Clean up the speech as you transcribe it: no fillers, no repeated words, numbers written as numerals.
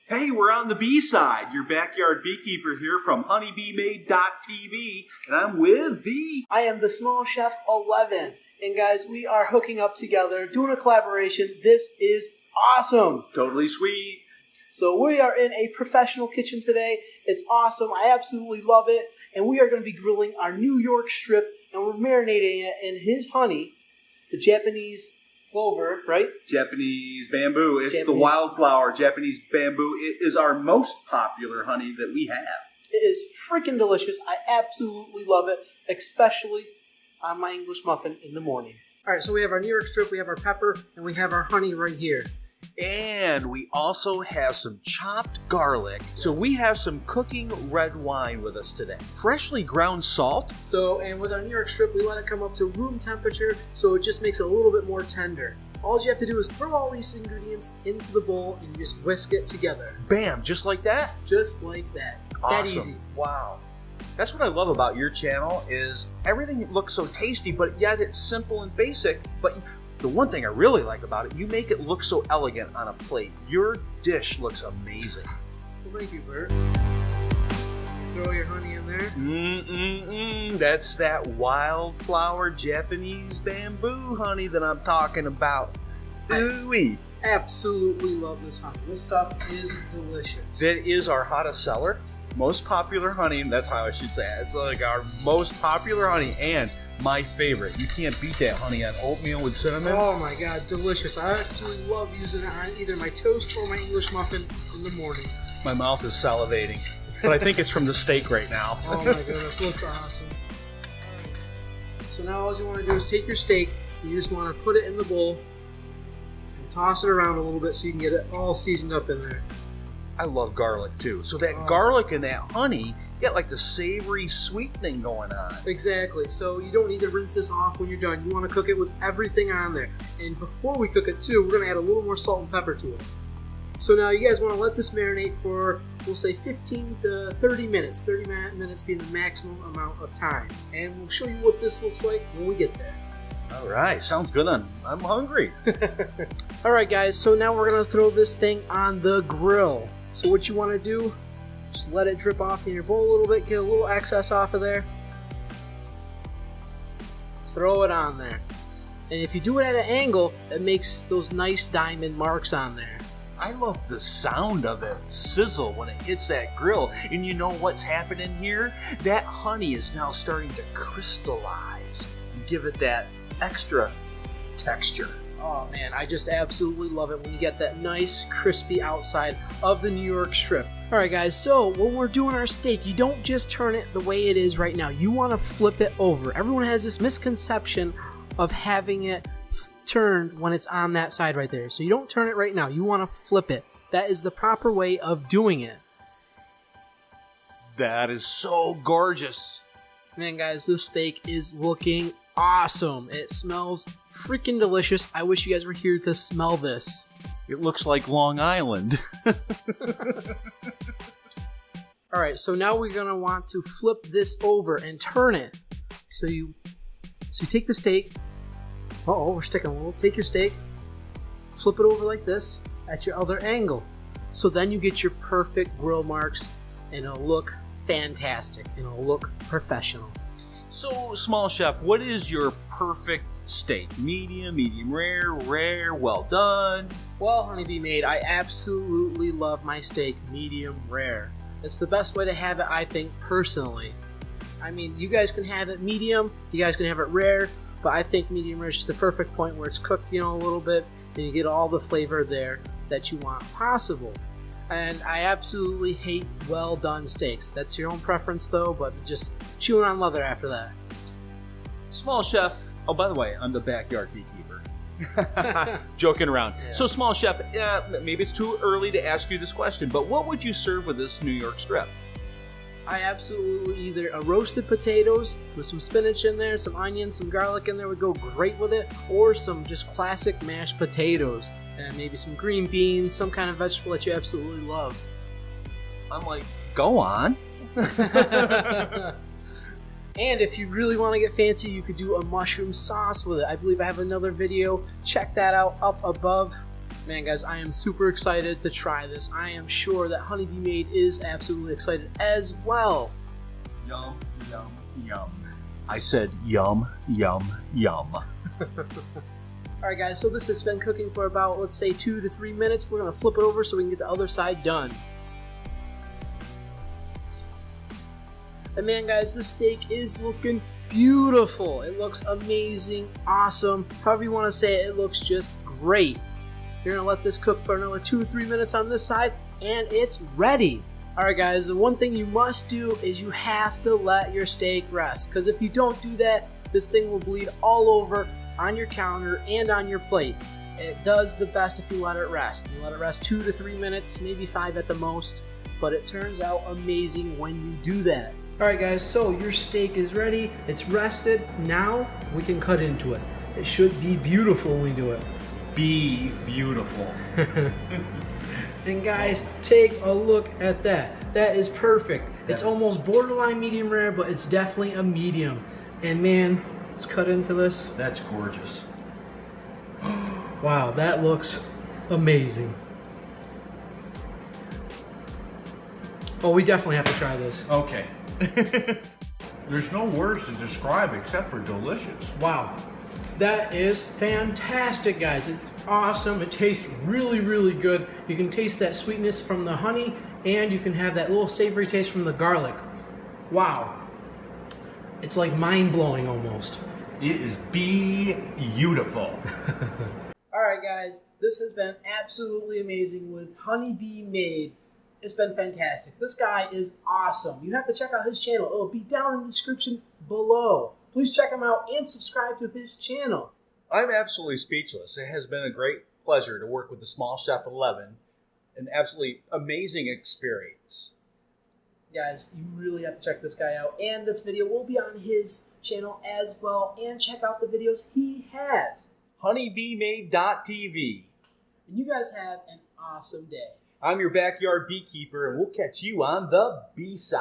Hey, we're on the bee side. Your backyard beekeeper here from honeybeemade.tv, and I'm with the... I am the Small Chef 11. And guys, we are hooking up together, doing a collaboration. This is awesome. Totally sweet. So we are in a professional kitchen today. It's awesome. I absolutely love it. And we are going to be grilling our New York strip, and we're marinating it in his honey, the Japanese clover, right? Japanese bamboo. It's the wildflower Japanese bamboo. It is our most popular honey that we have. It is freaking delicious. I absolutely love it, especially on my English muffin in the morning. All right, so we have our New York strip, we have our pepper, and we have our honey right here. And we also have some chopped garlic. So we have some cooking red wine with us today. Freshly ground salt. So, and with our New York strip, we let it come up to room temperature, so it just makes it a little bit more tender. All you have to do is throw all these ingredients into the bowl and you just whisk it together. Bam, just like that? Just like that. Awesome. That easy. Wow. That's what I love about your channel is everything looks so tasty, but yet it's simple and basic. But the one thing I really like about it, you make it look so elegant on a plate. Your dish looks amazing. Well, thank you, Bert. Throw your honey in there. That's that wildflower Japanese bamboo honey that I'm talking about. Ooh-wee. Absolutely love this honey. This stuff is delicious. That is our hottest seller, most popular honey, and that's how I should say it. It's like our most popular honey and my favorite. You can't beat that honey on oatmeal with cinnamon. Oh my god, delicious. I absolutely love using it on either my toast or my English muffin in the morning. My mouth is salivating, but I think it's from the steak right now. Oh my goodness, looks awesome. So now all you want to do is take your steak, you just want to put it in the bowl, toss it around a little bit so you can get it all seasoned up in there. I love garlic too. So that garlic and that honey, you get like the savory sweetening going on. Exactly. So you don't need to rinse this off when you're done. You want to cook it with everything on there. And before we cook it too, we're going to add a little more salt and pepper to it. So now you guys want to let this marinate for, we'll say 15 to 30 minutes. 30 minutes being the maximum amount of time. And we'll show you what this looks like when we get there. All right, sounds good. I'm hungry. All right, guys, so now we're going to throw this thing on the grill. So what you want to do, just let it drip off in your bowl a little bit, get a little excess off of there. Throw it on there. And if you do it at an angle, it makes those nice diamond marks on there. I love the sound of it sizzle when it hits that grill. And you know what's happening here? That honey is now starting to crystallize and give it that extra texture. Oh man, I just absolutely love it when you get that nice crispy outside of the New York strip. Alright guys, so when we're doing our steak, you don't just turn it the way it is right now. You want to flip it over. Everyone has this misconception of having it turned when it's on that side right there. So you don't turn it right now. You want to flip it. That is the proper way of doing it. That is so gorgeous. Man guys, this steak is looking awesome. It smells freaking delicious. I wish you guys were here to smell this. It looks like Long Island. Alright, so now we're going to want to flip this over and turn it. So you take the steak. Uh-oh, we're sticking a little. Take your steak, flip it over like this at your other angle. So then you get your perfect grill marks and it'll look fantastic and it'll look professional. So, Small Chef, what is your perfect steak? Medium, medium rare, rare, well done? Well, Honeybee Made, I absolutely love my steak medium rare. It's the best way to have it, I think, personally. I mean, you guys can have it medium, you guys can have it rare, but I think medium rare is just the perfect point where it's cooked, a little bit, and you get all the flavor there that you want possible. And I absolutely hate well done steaks. That's your own preference though, but just chewing on leather after that. Small Chef, oh by the way, I'm the backyard beekeeper. Joking around. Yeah. So Small Chef, maybe it's too early to ask you this question, but what would you serve with this New York strip? I absolutely either a roasted potatoes with some spinach in there, some onions, some garlic in there would go great with it, or some just classic mashed potatoes and maybe some green beans, some kind of vegetable that you absolutely love. I'm like, go on. And if you really want to get fancy, you could do a mushroom sauce with it. I believe I have another video. Check that out up above. Man, guys, I am super excited to try this. I am sure that Honeybee Made is absolutely excited as well. Yum, yum, yum. I said yum, yum, yum. Alright guys, so this has been cooking for about, let's say, 2 to 3 minutes. We're going to flip it over so we can get the other side done. And man, guys, this steak is looking beautiful. It looks amazing, awesome. However you want to say it, it looks just great. You're going to let this cook for another 2 or 3 minutes on this side, and it's ready. Alright guys, the one thing you must do is you have to let your steak rest. Because if you don't do that, this thing will bleed all over on your counter and on your plate. It does the best if you let it rest. You let it rest 2 to 3 minutes, maybe 5 at the most. But it turns out amazing when you do that. Alright guys, so your steak is ready. It's rested. Now we can cut into it. It should be beautiful when we do it. Be beautiful. And guys, take a look at that. That is perfect. It's almost borderline medium rare, but it's definitely a medium. And man, let's cut into this. That's gorgeous. Wow, that looks amazing. Oh, we definitely have to try this. Okay. There's no words to describe except for delicious. Wow. That is fantastic, guys. It's awesome. It tastes really, really good. You can taste that sweetness from the honey, and you can have that little savory taste from the garlic. Wow. It's like mind-blowing almost. It is beautiful. Alright guys, this has been absolutely amazing with Honeybee Made. It's been fantastic. This guy is awesome. You have to check out his channel. It'll be down in the description below. Please check him out and subscribe to his channel. I'm absolutely speechless. It has been a great pleasure to work with the Small Chef 11. An absolutely amazing experience. Guys, you really have to check this guy out. And this video will be on his channel as well. And check out the videos he has. honeybeemade.tv. And you guys have an awesome day. I'm your backyard beekeeper, and we'll catch you on the B-side.